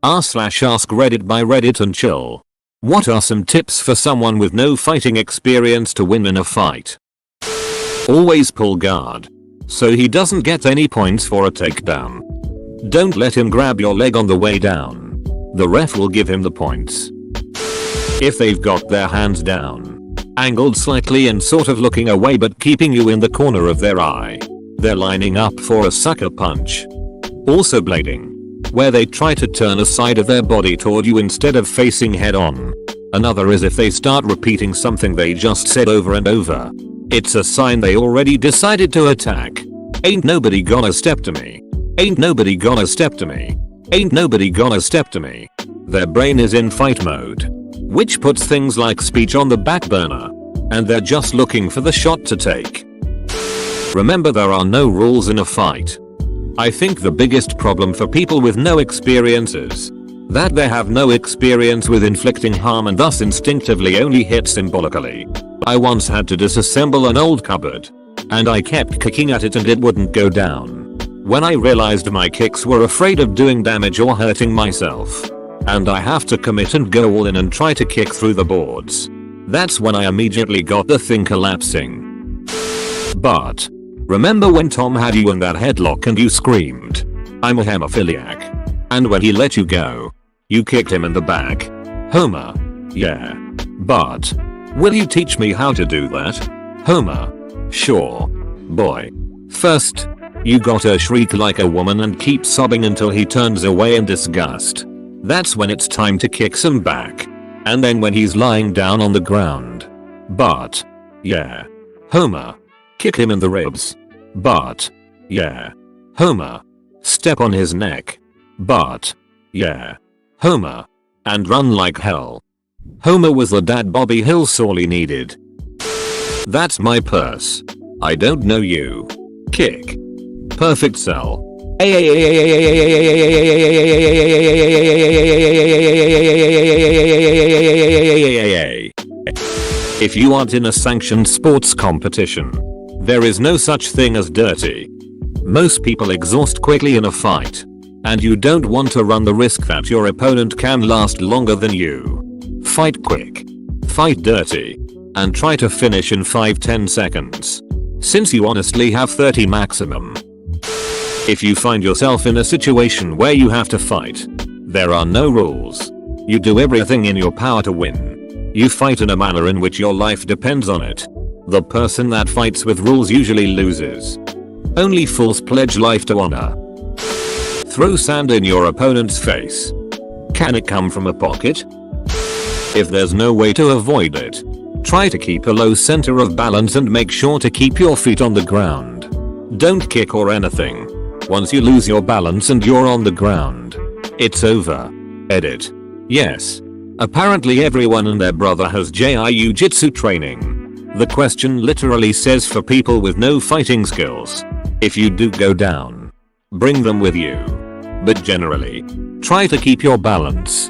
r/Askreddit by Reddit and chill. What are some tips for someone with no fighting experience to win in a fight? Always pull guard, so he doesn't get any points for a takedown. Don't let him grab your leg on the way down. The ref will give him the points. If they've got their hands down, angled slightly and sort of looking away but keeping you in the corner of their eye, they're lining up for a sucker punch. Also blading, where they try to turn a side of their body toward you instead of facing head on. Another is if they start repeating something they just said over and over. It's a sign they already decided to attack. Ain't nobody gonna step to me. Ain't nobody gonna step to me. Ain't nobody gonna step to me. Their brain is in fight mode, which puts things like speech on the back burner, and they're just looking for the shot to take. Remember, there are no rules in a fight. I think the biggest problem for people with no experience is that they have no experience with inflicting harm and thus instinctively only hit symbolically. I once had to disassemble an old cupboard, and I kept kicking at it and it wouldn't go down. When I realized my kicks were afraid of doing damage or hurting myself, and I have to commit and go all in and try to kick through the boards, that's when I immediately got the thing collapsing. But remember when Tom had you in that headlock and you screamed, "I'm a hemophiliac," and when he let you go, you kicked him in the back? Homer. Yeah. But will you teach me how to do that? Homer. Sure. Boy. First, you gotta shriek like a woman and keep sobbing until he turns away in disgust. That's when it's time to kick some back. And then when he's lying down on the ground. But yeah. Homer. Kick him in the ribs. But yeah. Homer. Step on his neck. But yeah. Homer. And run like hell. Homer was the dad Bobby Hill sorely needed. That's my purse. I don't know you. Kick. Perfect sell. If you aren't in a sanctioned sports competition, there is no such thing as dirty. Most people exhaust quickly in a fight, and you don't want to run the risk that your opponent can last longer than you. Fight quick, fight dirty, and try to finish in 5-10 seconds, since you honestly have 30 maximum. If you find yourself in a situation where you have to fight, there are no rules. You do everything in your power to win. You fight in a manner in which your life depends on it. The person that fights with rules usually loses. Only fools pledge life to honor. Throw sand in your opponent's face. Can it come from a pocket? If there's no way to avoid it, try to keep a low center of balance and make sure to keep your feet on the ground. Don't kick or anything. Once you lose your balance and you're on the ground, it's over. Edit. Yes. Apparently everyone and their brother has jiu-jitsu training. The question literally says for people with no fighting skills. If you do go down, bring them with you. But generally, try to keep your balance.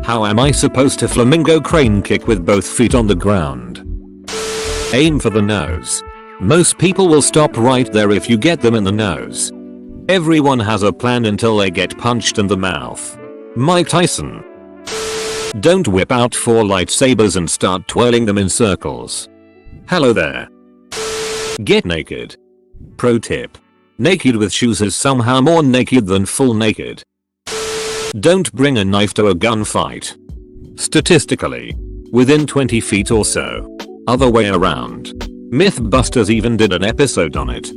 How am I supposed to flamingo crane kick with both feet on the ground? Aim for the nose. Most people will stop right there if you get them in the nose. Everyone has a plan until they get punched in the mouth. Mike Tyson. Don't whip out 4 lightsabers and start twirling them in circles. Hello there. Get naked. Pro tip. Naked with shoes is somehow more naked than full naked. Don't bring a knife to a gunfight. Statistically, within 20 feet or so. Other way around. Mythbusters even did an episode on it.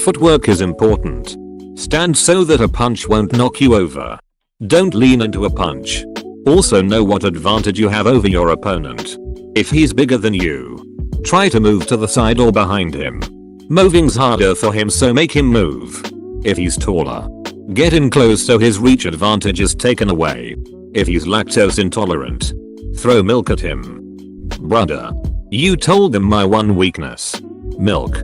Footwork is important. Stand so that a punch won't knock you over. Don't lean into a punch. Also know what advantage you have over your opponent. If he's bigger than you, try to move to the side or behind him. Moving's harder for him, so make him move. If he's taller, get in close so his reach advantage is taken away. If he's lactose intolerant, throw milk at him. Brother, you told them my one weakness. Milk.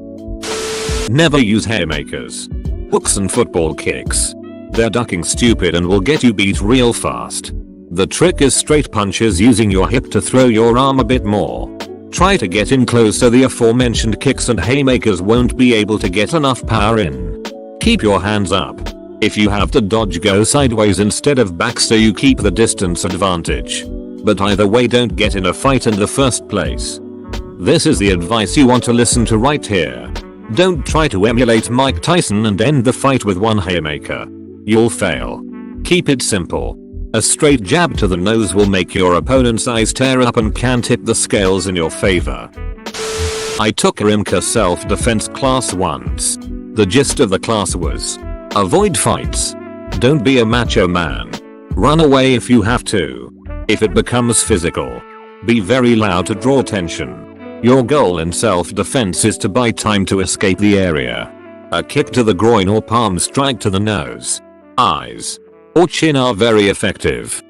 Never use haymakers, hooks and football kicks. They're ducking stupid and will get you beat real fast. The trick is straight punches using your hip to throw your arm a bit more. Try to get in close so the aforementioned kicks and haymakers won't be able to get enough power in. Keep your hands up. If you have to dodge, go sideways instead of back so you keep the distance advantage. But either way, don't get in a fight in the first place. This is the advice you want to listen to right here. Don't try to emulate Mike Tyson and end the fight with one haymaker. You'll fail. Keep it simple. A straight jab to the nose will make your opponent's eyes tear up and can tip the scales in your favor. I took a IMCA self-defense class once. The gist of the class was: avoid fights. Don't be a macho man. Run away if you have to. If it becomes physical, be very loud to draw attention. Your goal in self-defense is to buy time to escape the area. A kick to the groin or palm strike to the nose, eyes, or chin are very effective.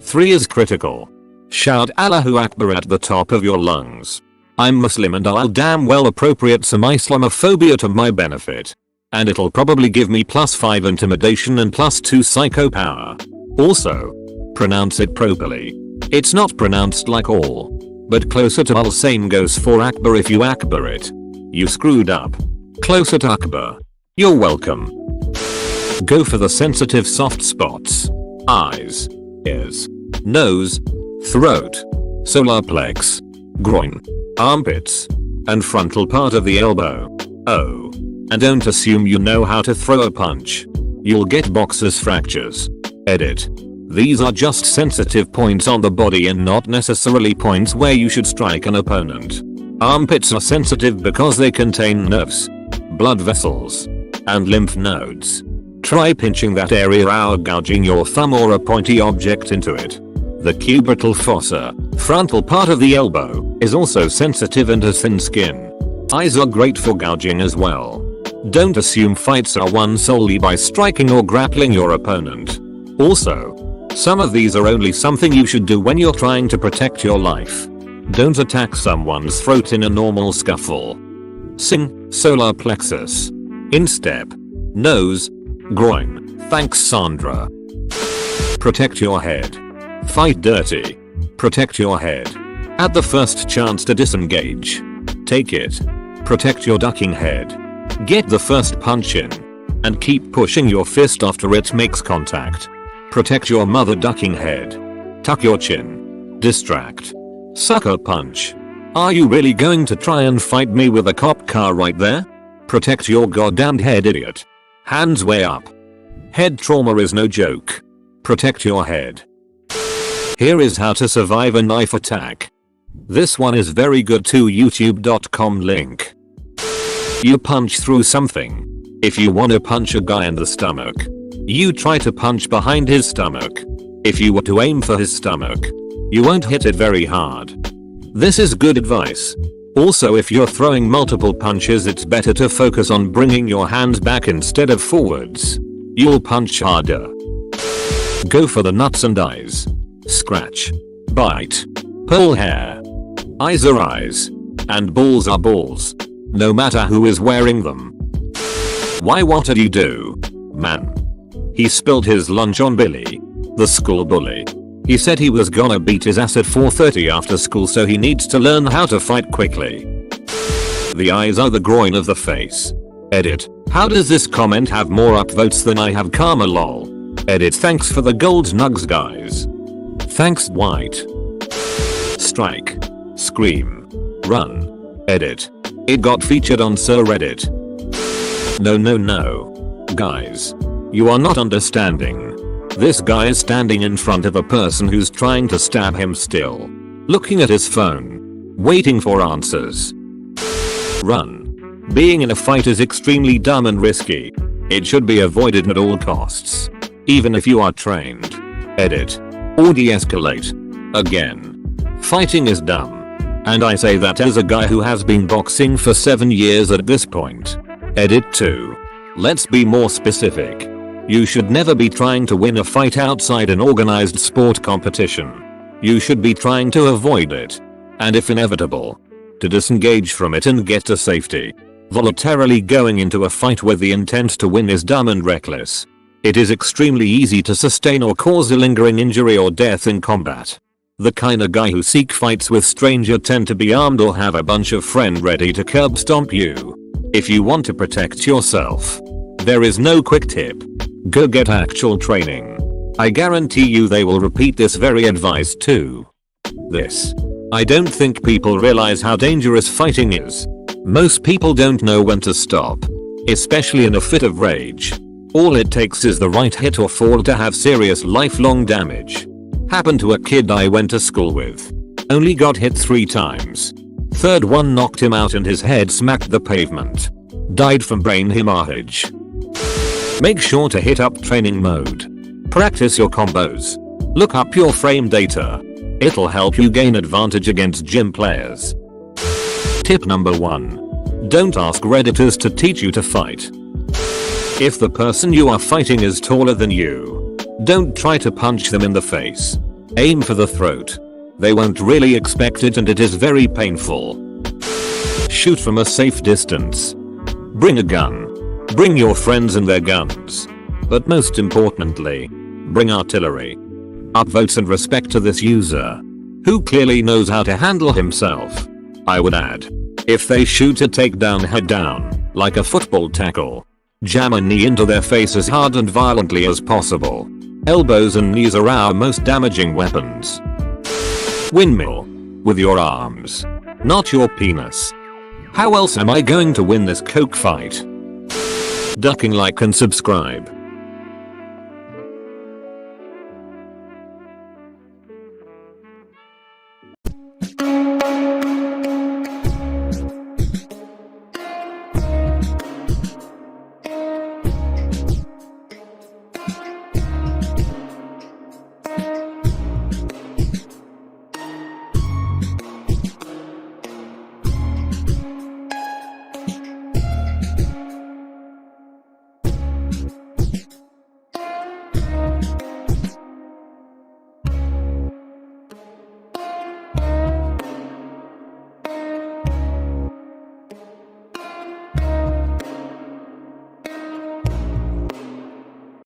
3 is critical. Shout Allahu Akbar at the top of your lungs. I'm Muslim and I'll damn well appropriate some Islamophobia to my benefit. And it'll probably give me +5 intimidation and +2 psycho power. Also, pronounce it properly. It's not pronounced like all, but closer to al. Same goes for Akbar if you Akbar it. You screwed up. Closer to Akbar. You're welcome. Go for the sensitive soft spots. Eyes, ears, nose, throat, solar plex, groin, armpits, and frontal part of the elbow. Oh. And don't assume you know how to throw a punch. You'll get boxer's fractures. Edit. These are just sensitive points on the body and not necessarily points where you should strike an opponent. Armpits are sensitive because they contain nerves, blood vessels, and lymph nodes. Try pinching that area out, gouging your thumb or a pointy object into it. The cubital fossa, frontal part of the elbow, is also sensitive and has thin skin. Eyes are great for gouging as well. Don't assume fights are won solely by striking or grappling your opponent. Also, some of these are only something you should do when you're trying to protect your life. Don't attack someone's throat in a normal scuffle. Sing, solar plexus, instep, nose, groin. Thanks Sandra. Protect your head. Fight dirty. Protect your head. At the first chance to disengage, take it. Protect your ducking head. Get the first punch in, and keep pushing your fist after it makes contact. Protect your mother ducking head. Tuck your chin. Distract. Sucker punch. Are you really going to try and fight me with a cop car right there? Protect your goddamned head, idiot. Hands way up. Head trauma is no joke. Protect your head. Here is how to survive a knife attack. This one is very good too. youtube.com link. You punch through something. If you wanna punch a guy in the stomach, you try to punch behind his stomach. If you were to aim for his stomach, you won't hit it very hard. This is good advice. Also, if you're throwing multiple punches, it's better to focus on bringing your hands back instead of forwards. You'll punch harder. Go for the nuts and eyes. Scratch, bite, pull hair. Eyes are eyes, and balls are balls. No matter who is wearing them. Why, what did you do? Man. He spilled his lunch on Billy, the school bully. He said he was gonna beat his ass at 4:30 after school, so he needs to learn how to fight quickly. The eyes are the groin of the face. Edit. How does this comment have more upvotes than I have karma lol? Edit. Thanks for the gold nugs guys. Thanks White. Strike. Scream. Run. Edit. It got featured on Sir Reddit. No. Guys. You are not understanding. This guy is standing in front of a person who's trying to stab him still. Looking at his phone. Waiting for answers. Run. Being in a fight is extremely dumb and risky. It should be avoided at all costs. Even if you are trained. Edit. Or de-escalate. Again. Fighting is dumb. And I say that as a guy who has been boxing for 7 years at this point. Edit 2. Let's be more specific. You should never be trying to win a fight outside an organized sport competition. You should be trying to avoid it. And if inevitable, to disengage from it and get to safety. Voluntarily going into a fight with the intent to win is dumb and reckless. It is extremely easy to sustain or cause a lingering injury or death in combat. The kinda guy who seek fights with stranger tend to be armed or have a bunch of friend ready to curb stomp you. If you want to protect yourself, there is no quick tip. Go get actual training. I guarantee you they will repeat this very advice too. I don't think people realize how dangerous fighting is. Most people don't know when to stop, especially in a fit of rage. All it takes is the right hit or fall to have serious lifelong damage. Happened to a kid I went to school with. Only got hit 3 times. Third one knocked him out and his head smacked the pavement. Died from brain hemorrhage. Make sure to hit up training mode. Practice your combos. Look up your frame data. It'll help you gain advantage against gym players. Tip number 1. Don't ask Redditors to teach you to fight. If the person you are fighting is taller than you, don't try to punch them in the face. Aim for the throat. They won't really expect it and it is very painful. Shoot from a safe distance. Bring a gun. Bring your friends and their guns. But most importantly, bring artillery. Upvotes and respect to this user, who clearly knows how to handle himself. I would add, if they shoot a takedown head down, like a football tackle, jam a knee into their face as hard and violently as possible. Elbows and knees are our most damaging weapons. Windmill. With your arms, not your penis. How else am I going to win this coke fight? Ducking like and subscribe.